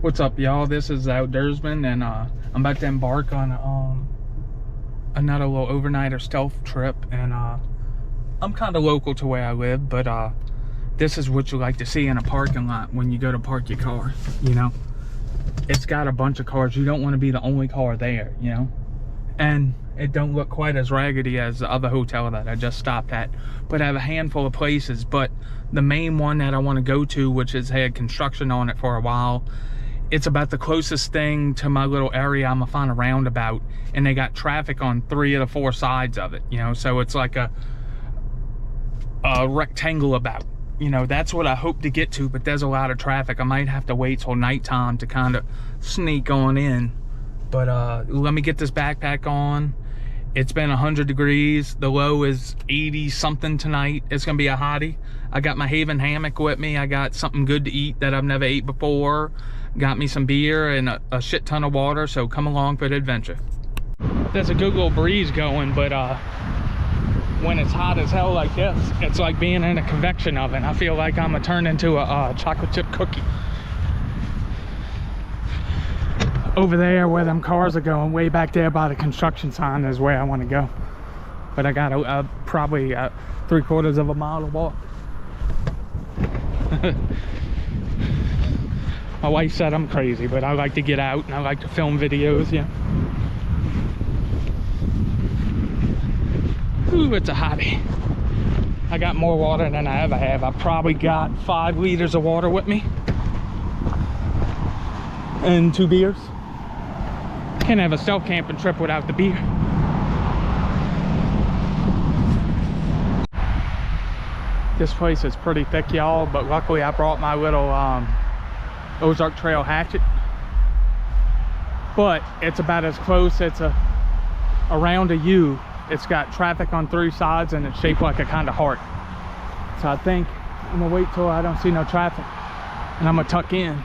What's up, y'all? This is Outdoorsman, and I'm about to embark on another little overnighter stealth trip. And I'm kind of local to where I live, but this is what you like to see in a parking lot when you go to park your car. You know, it's got a bunch of cars. You don't want to be the only car there, you know. And it don't look quite as raggedy as the other hotel that I just stopped at, but I have a handful of places. But the main one that I want to go to, which has had construction on it for a while, it's about the closest thing to my little area. I'm gonna find a roundabout, and they got traffic on 3 of the 4 sides of it, you know. So it's like a rectangle about, you know. That's what I hope to get to, but there's a lot of traffic. I might have to wait till nighttime to kind of sneak on in. But let me get this backpack on. It's been 100 degrees. The low is 80 something tonight. It's gonna be a hottie. I got my Haven hammock with me. I got something good to eat that I've never ate before. Got me some beer and a shit ton of water, so come along for the adventure. There's a good little breeze going, but when it's hot as hell like this, it's like being in a convection oven. I feel like I'm gonna turn into a chocolate chip cookie. Over there where them cars are going, way back there by the construction sign, is where I want to go. But I got probably 3/4 of a mile to walk. My wife said I'm crazy, but I like to get out and I like to film videos, yeah. Ooh, it's a hottie. I got more water than I ever have. I probably got 5 liters of water with me. And 2 beers. Can't have a stealth camping trip without the beer. This place is pretty thick, y'all, but luckily I brought my little Ozark Trail hatchet. But it's about as close. It's around a U. It's got traffic on 3 sides and it's shaped like a kind of heart. So I think I'm gonna wait till I don't see no traffic, and I'm gonna tuck in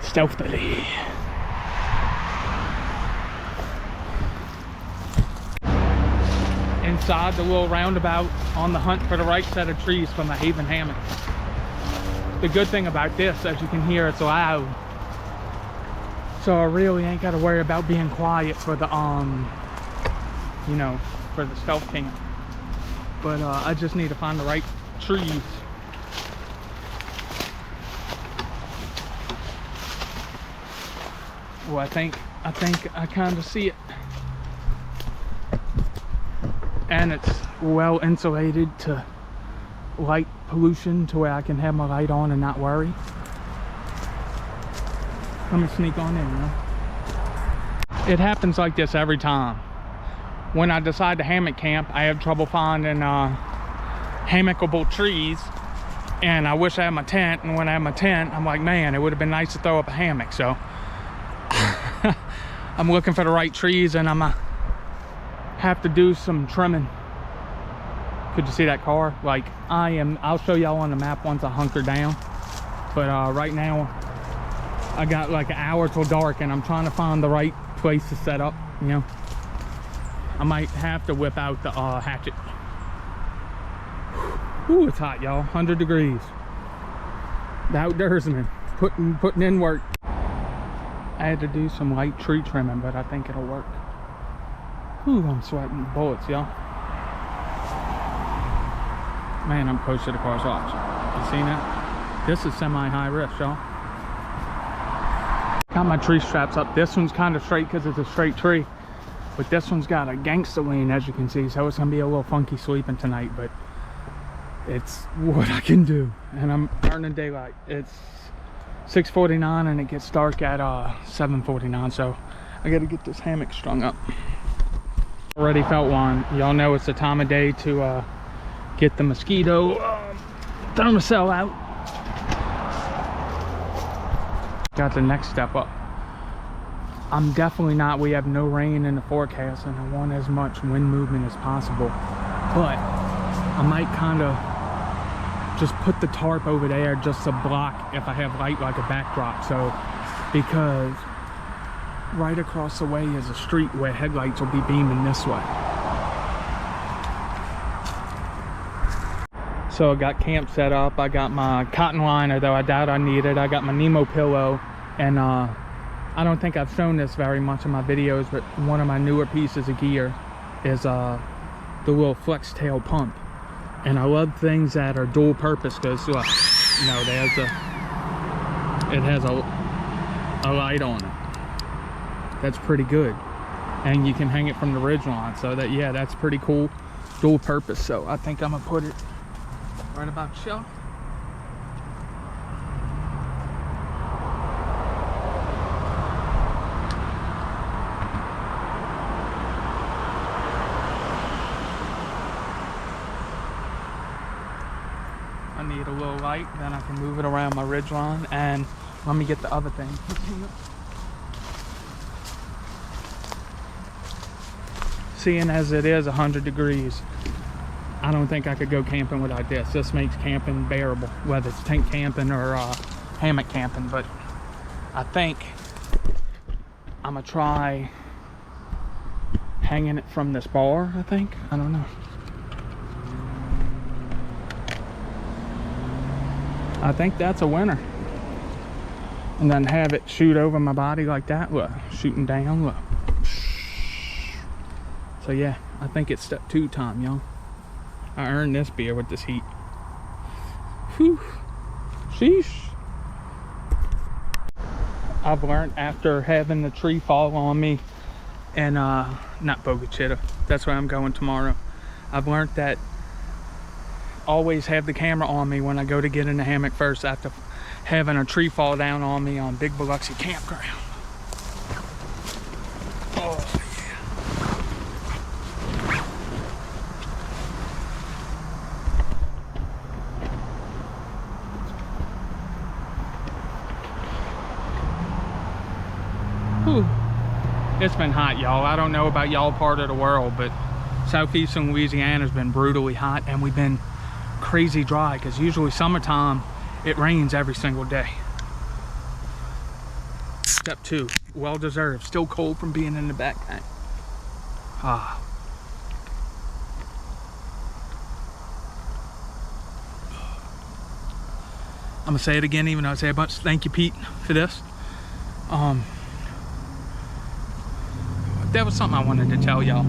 stealthily. Inside the little roundabout, on the hunt for the right set of trees for my Haven hammock. The good thing about this, as you can hear, it's loud, so I really ain't got to worry about being quiet for the you know, for the stealth camp. But I just need to find the right trees. Well, I think I kind of see it. And it's well insulated to light pollution to where I can have my light on and not worry. Let me sneak on in, you know? It happens like this every time. When I decide to hammock camp, I have trouble finding hammockable trees, and I wish I had my tent. And when I have my tent, I'm like, man, it would have been nice to throw up a hammock. So I'm looking for the right trees, and I'm have to do some trimming. Could you see that car? Like, I'll show y'all on the map once I hunker down. But right now I got like an hour till dark, and I'm trying to find the right place to set up, you know. I might have to whip out the hatchet. Ooh, it's hot, y'all. 100 degrees. The Outdoorsman putting in work. I had to do some light tree trimming, but I think it'll work. Ooh, I'm sweating bullets, y'all. Man, I'm close to the car's watch. You seen that? This is semi-high risk, y'all. Got my tree straps up. This one's kind of straight because it's a straight tree, but this one's got a gangster lean, as you can see, so it's gonna be a little funky sleeping tonight, but it's what I can do. And I'm earning daylight. It's 6:49 and it gets dark at 7:49, so I gotta get this hammock strung up. Already felt one. Y'all know it's the time of day to get the mosquito thermocell out. Got the next step up. I'm definitely not, we have no rain in the forecast, and I want as much wind movement as possible, but I might kind of just put the tarp over there just to block if I have light, like a backdrop. So because right across the way is a street where headlights will be beaming this way. So I got camp set up. I got my cotton liner, though I doubt I need it. I got my Nemo pillow, and I don't think I've shown this very much in my videos, but one of my newer pieces of gear is the little flex tail pump. And I love things that are dual purpose, because look, you know, it has a light on it. That's pretty good. And you can hang it from the ridge line, so that, yeah, that's pretty cool. Dual purpose. So I think I'm gonna put it right about here. I need a little light, then I can move it around my ridge line. And let me get the other thing. Seeing as it is 100 degrees, I don't think I could go camping without this. This makes camping bearable, whether it's tent camping or hammock camping. But I think I'm gonna try hanging it from this bar, I think. I don't know. I think that's a winner. And then have it shoot over my body like that. Look, shooting down, look. So yeah, I think it's step 2 time, y'all. I earned this beer with this heat. Whew. Sheesh. I've learned after having the tree fall on me and not Bogachita, that's where I'm going tomorrow. I've learned that always have the camera on me when I go to get in the hammock first after having a tree fall down on me on Big Biloxi Campground. Oh yeah. Whew. It's been hot, y'all. I don't know about y'all part of the world, but southeastern Louisiana has been brutally hot, and we've been crazy dry, because usually summertime it rains every single day. Step 2, well deserved. Still cold from being in the backpack. I'm gonna say it again, even though I say a bunch. Thank you, Pete, for this. That was something I wanted to tell y'all.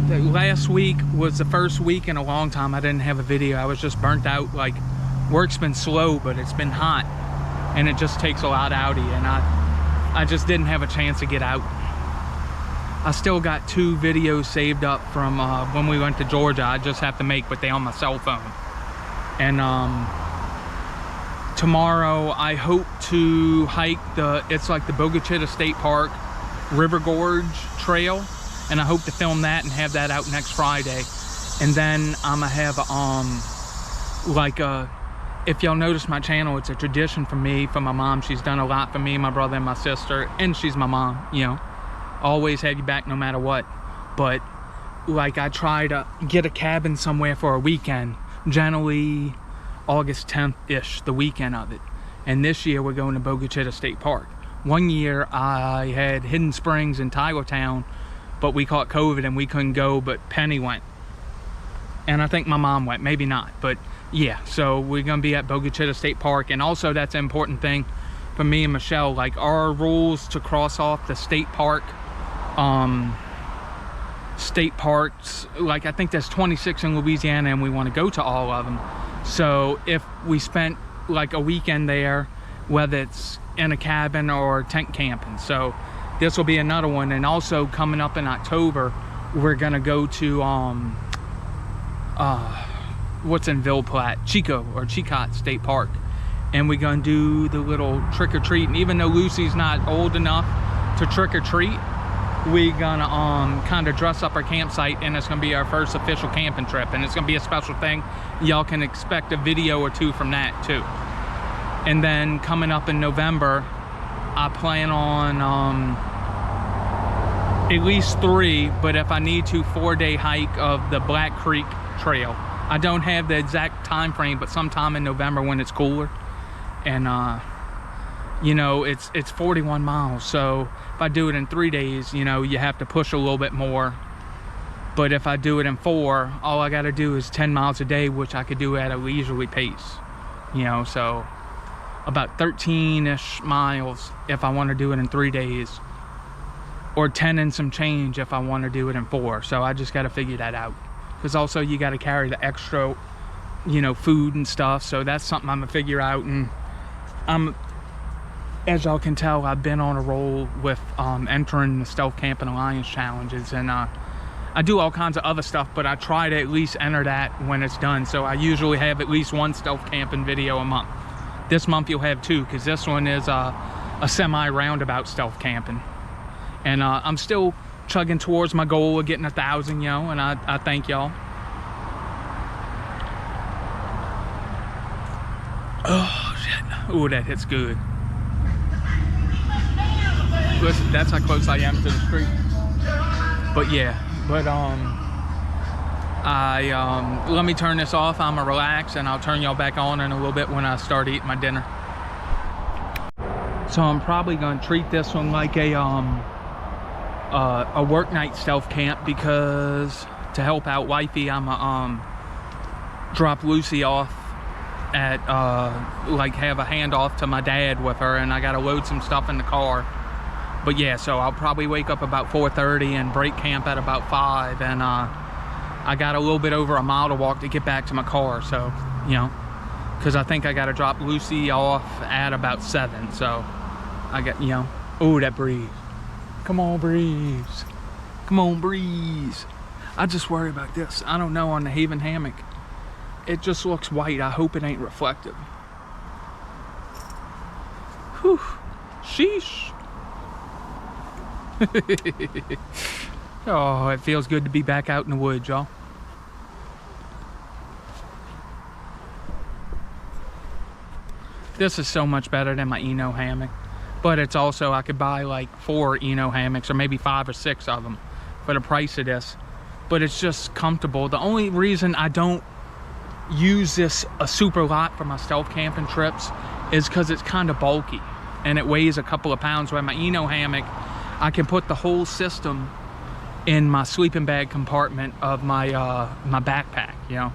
Last week was the first week in a long time I didn't have a video. I was just burnt out. Like, work's been slow, but it's been hot, and it just takes a lot out of you, and I just didn't have a chance to get out. I still got 2 videos saved up from when we went to Georgia. I just have to make, but they on my cell phone. And tomorrow I hope to hike it's like the Bogachita State Park River Gorge Trail, and I hope to film that and have that out next Friday. And then I'm gonna have if y'all notice my channel, it's a tradition for me, for my mom. She's done a lot for me, my brother and my sister, and she's my mom, you know. Always have you back no matter what. But like, I try to get a cabin somewhere for a weekend, generally August 10th-ish, the weekend of it. And this year we're going to Bogachita State Park. One year I had Hidden Springs in Tylertown, but we caught COVID and we couldn't go, but Penny went. And I think my mom went, maybe not, but yeah. So we're gonna be at Bogachita State Park. And also, that's an important thing for me and Michelle, like our rules to cross off the state parks, like I think there's 26 in Louisiana, and we want to go to all of them. So if we spent like a weekend there, whether it's in a cabin or tent camping, so this will be another one. And also coming up in October, we're gonna go to what's in Ville Platte, Chico or Chicot State Park, and we're gonna do the little trick-or-treat. And even though Lucy's not old enough to trick-or-treat, we're gonna kind of dress up our campsite, and it's gonna be our first official camping trip, and it's gonna be a special thing. Y'all can expect a video or 2 from that too. And then coming up in November, I plan on at least 3, but if I need to, 4-day hike of the Black Creek Trail. I don't have the exact time frame, but sometime in November when it's cooler. And you know, it's 41 miles, so if I do it in 3 days, you know, you have to push a little bit more But if I do it in 4, all I gotta do is 10 miles a day, which I could do at a leisurely pace, you know. So about 13-ish miles if I want to do it in 3 days, or 10 and some change if I want to do it in 4. So I just got to figure that out, because also you got to carry the extra, you know, food and stuff. So that's something I'm gonna figure out. And as y'all can tell, I've been on a roll with entering the Stealth Camping Alliance challenges, and I do all kinds of other stuff, but I try to at least enter that when it's done. So I usually have at least 1 stealth camping video a month. This month you'll have 2, because this one is a semi-roundabout stealth camping. And I'm still chugging towards my goal of getting 1,000, you know, and I thank y'all. Oh, shit. Oh, that hits good. Listen, that's how close I am to the street. But yeah. But let me turn this off. I'm gonna relax, and I'll turn y'all back on in a little bit when I start eating my dinner. So I'm probably gonna treat this one like a work night stealth camp, because to help out wifey, I'm gonna drop Lucy off at like have a handoff to my dad with her, and I gotta load some stuff in the car. But yeah, so I'll probably wake up about 4:30 and break camp at about 5, and I got a little bit over a mile to walk to get back to my car. So, you know, because I think I got to drop Lucy off at about 7. So I got, you know, oh, that breeze. Come on, breeze. Come on, breeze. I just worry about this. I don't know, on the Haven hammock, it just looks white. I hope it ain't reflective. Whew. Sheesh. Oh, it feels good to be back out in the woods, y'all. This is so much better than my Eno hammock, but it's also, I could buy like 4 Eno hammocks, or maybe 5 or 6 of them for the price of this. But it's just comfortable. The only reason I don't use this a super lot for my stealth camping trips is because it's kind of bulky and it weighs a couple of pounds, where my Eno hammock, I can put the whole system in my sleeping bag compartment of my my backpack, you know.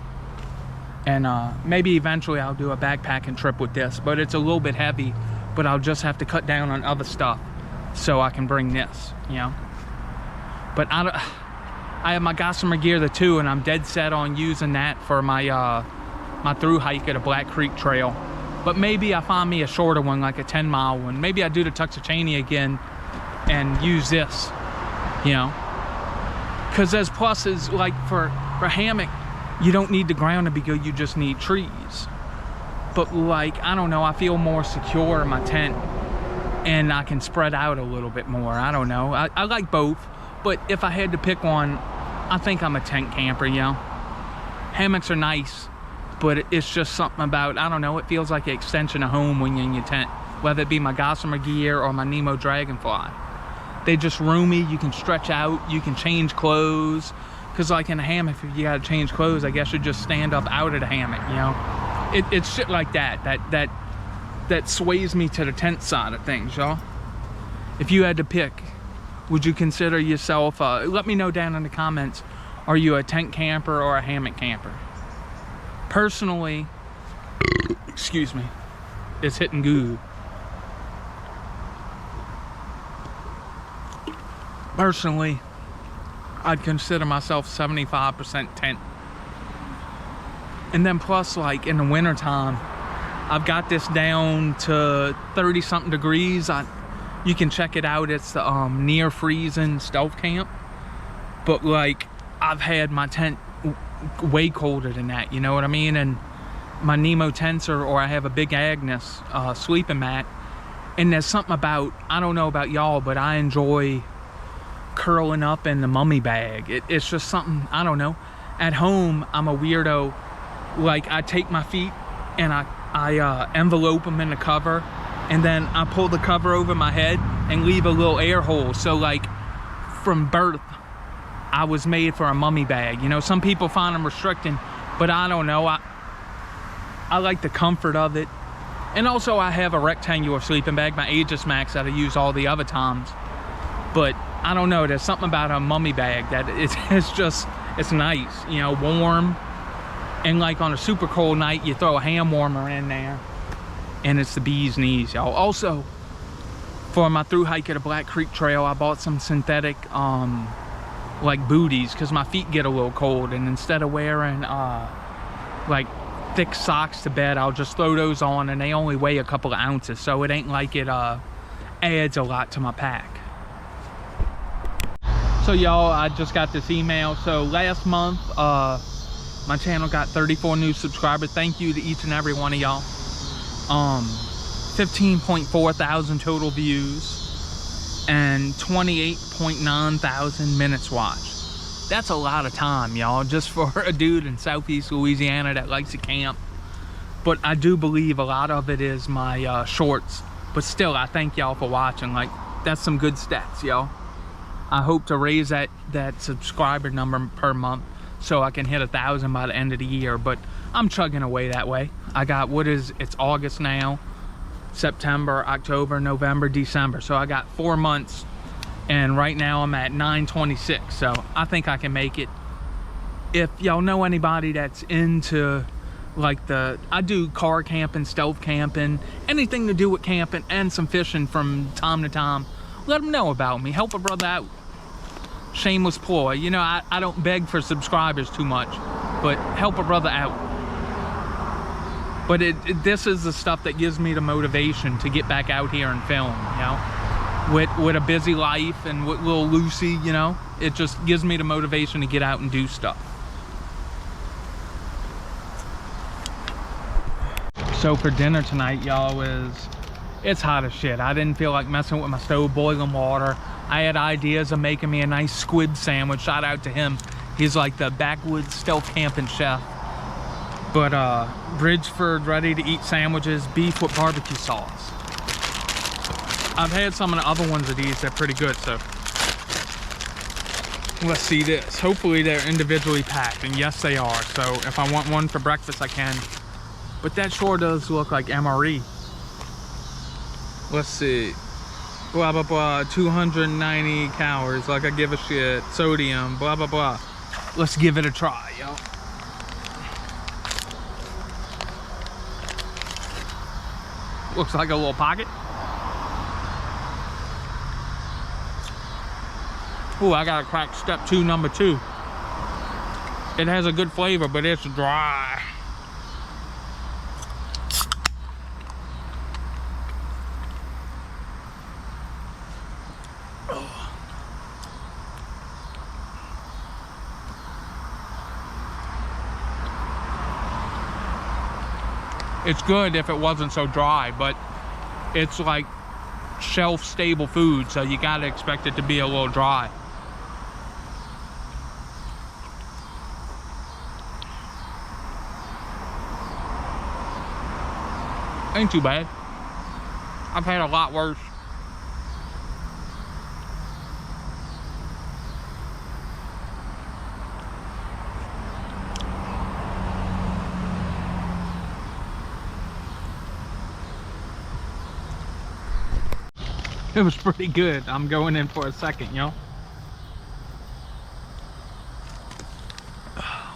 And maybe eventually I'll do a backpacking trip with this, but it's a little bit heavy. But I'll just have to cut down on other stuff so I can bring this, you know. But I have my Gossamer gear, the 2, and I'm dead set on using that for my my through hike at a Black Creek trail. But maybe I find me a shorter one, like a 10-mile one. Maybe I do the Tuxachanie again and use this, you know. Because there's pluses, like for hammock, you don't need the ground to be good, you just need trees. But like, I don't know, I feel more secure in my tent, and I can spread out a little bit more. I don't know, I like both, but if I had to pick one, I think I'm a tent camper, you know. Hammocks are nice, but it's just something about, I don't know, it feels like an extension of home when you're in your tent, whether it be my Gossamer gear or my Nemo Dragonfly. They just roomy, you can stretch out, you can change clothes. Because like in a hammock, if you gotta change clothes, I guess you just stand up out of the hammock, you know. It's shit like that sways me to the tent side of things, y'all. If you had to pick, would you consider yourself, let me know down in the comments, are you a tent camper or a hammock camper? Personally, excuse me, it's hitting good. Personally, I'd consider myself 75% tent. And then plus, like in the winter time, I've got this down to 30 something degrees. You can check it out. It's the near freezing stealth camp. But like, I've had my tent way colder than that, you know what I mean? And my Nemo tents or I have a Big Agnes sleeping mat. And there's something about, I don't know about y'all, but I enjoy curling up in the mummy bag. It's just something, I don't know. At home, I'm a weirdo. Like, I take my feet and I envelope them in the cover, and then I pull the cover over my head and leave a little air hole. So like, from birth, I was made for a mummy bag. You know, some people find them restricting, but I don't know. I like the comfort of it. And also I have a rectangular sleeping bag, my Aegis Max, that I use all the other times. But I don't know, there's something about a mummy bag that it's nice, you know, warm. And like on a super cold night, you throw a hand warmer in there and it's the bee's knees, y'all. Also, for my through hike at a Black Creek Trail, I bought some synthetic like booties because my feet get a little cold, and instead of wearing like thick socks to bed, I'll just throw those on, and they only weigh a couple of ounces, so it ain't like it adds a lot to my pack. So y'all, I just got this email. So last month my channel got 34 new subscribers. Thank you to each and every one of y'all. 15.4 thousand total views and 28.9 thousand minutes watched. That's a lot of time, y'all, just for a dude in Southeast Louisiana that likes to camp. But I do believe a lot of it is my shorts. But still, I thank y'all for watching. Like, that's some good stats, y'all. I hope to raise that subscriber number per month so I can hit 1,000 by the end of the year. But I'm chugging away that way. I got, it's August now, September, October, November, December. So I got 4 months, and right now I'm at 926. So I think I can make it. If y'all know anybody that's into like I do car camping, stealth camping, anything to do with camping and some fishing from time to time, let them know about me. Help a brother out. Shameless ploy. You know, I don't beg for subscribers too much, but help a brother out. But this is the stuff that gives me the motivation to get back out here and film, you know. With a busy life and with little Lucy, you know, it just gives me the motivation to get out and do stuff. So for dinner tonight, y'all, it's hot as shit. I didn't feel like messing with my stove, boiling water. I had ideas of making me a nice squid sandwich. Shout out to him. He's like the backwoods stealth camping chef. But Bridgeford ready to eat sandwiches, beef with barbecue sauce. I've had some of the other ones of these. They're pretty good. So let's see this. Hopefully they're individually packed, and yes they are. So if I want one for breakfast, I can. But that sure does look like MRE. Let's see. Blah, blah, blah. 290 calories. Like I give a shit. Sodium. Blah, blah, blah. Let's give it a try, yo. Looks like a little pocket. Ooh, I gotta crack step 2, number 2. It has a good flavor, but it's dry. It's good if it wasn't so dry, but it's like shelf stable food, so you gotta expect it to be a little dry. Ain't too bad. I've had a lot worse. It was pretty good. I'm going in for a second, yo.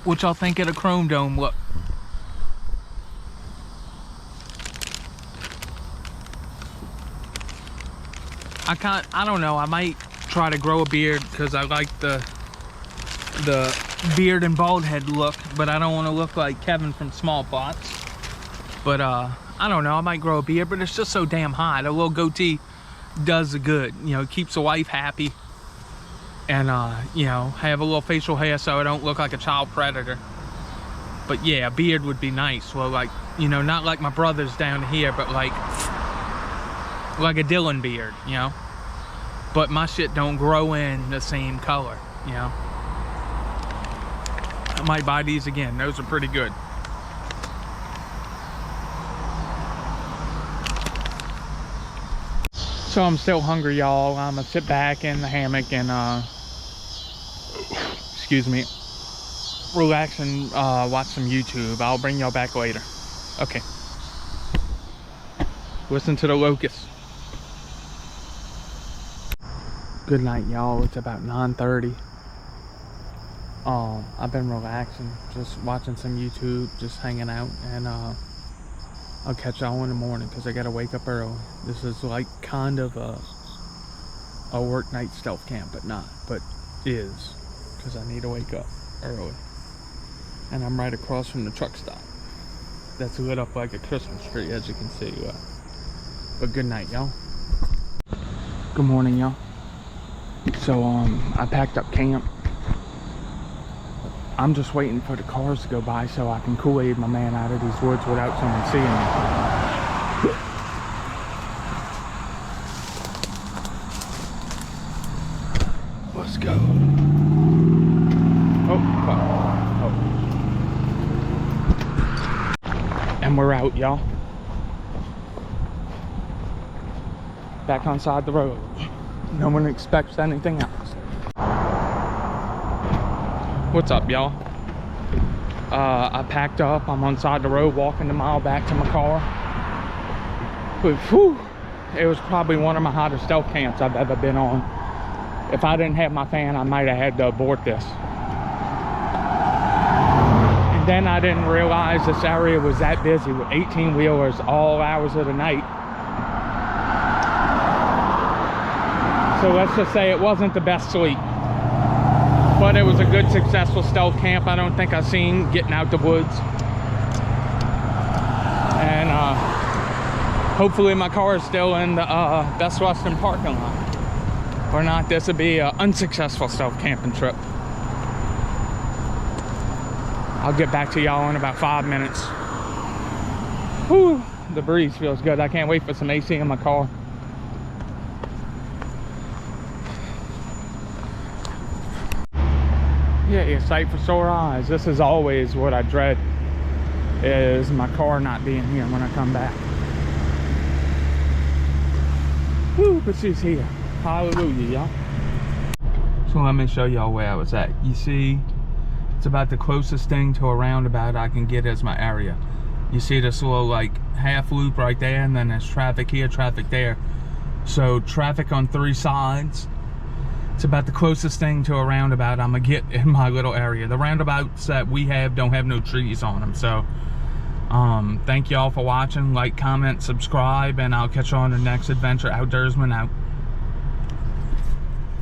What y'all think of the Chrome Dome look? I don't know, I might try to grow a beard because I like the beard and bald head look, but I don't want to look like Kevin from Small Pots. But I don't know, I might grow a beard, but it's just so damn hot. A little goatee does the good, you know, keeps the wife happy, and you know, have a little facial hair so I don't look like a child predator. But yeah, a beard would be nice. Well, like, you know, not like my brother's down here, but like a Dylan beard, you know. But my shit don't grow in the same color, you know. I might buy these again. Those are pretty good. So I'm still hungry, y'all. I'm gonna sit back in the hammock and excuse me, relax and watch some YouTube. I'll bring y'all back later. Okay. Listen to the locusts. Good night, y'all. It's about 9:30. I've been relaxing, just watching some YouTube, just hanging out, and I'll catch y'all in the morning because I gotta wake up early. This is like kind of a work night stealth camp, but not, but is, because I need to wake up early. And I'm right across from the truck stop. That's lit up like a Christmas tree, as you can see. But good night, y'all. Good morning, y'all. So I packed up camp. I'm just waiting for the cars to go by so I can Kool-Aid my man out of these woods without someone seeing me. Let's go. Oh. And we're out, y'all. Back on side the road. No one expects anything else. What's up, y'all? I packed up. I'm on side the road walking the mile back to my car. But, whew, it was probably one of my hottest stealth camps I've ever been on. If I didn't have my fan, I might have had to abort this. And then I didn't realize this area was that busy with 18-wheelers all hours of the night. So let's just say it wasn't the best sleep. But it was a good, successful stealth camp. I don't think I've seen getting out the woods. And hopefully my car is still in the Best Western parking lot. Or not, this would be an unsuccessful stealth camping trip. I'll get back to y'all in about 5 minutes. Whew, the breeze feels good. I can't wait for some AC in my car. Yeah, a sight for sore eyes. This is always what I dread, is my car not being here when I come back. Woo, but she's here. Hallelujah, y'all. So let me show y'all where I was at. You see, it's about the closest thing to a roundabout I can get as my area. You see this little like half loop right there, and then there's traffic here, traffic there. So traffic on 3 sides. It's about the closest thing to a roundabout I'm gonna get in my little area. The roundabouts that we have don't have no trees on them. So thank y'all for watching. Like, comment, subscribe, and I'll catch you on the next adventure. Outdoorsman out.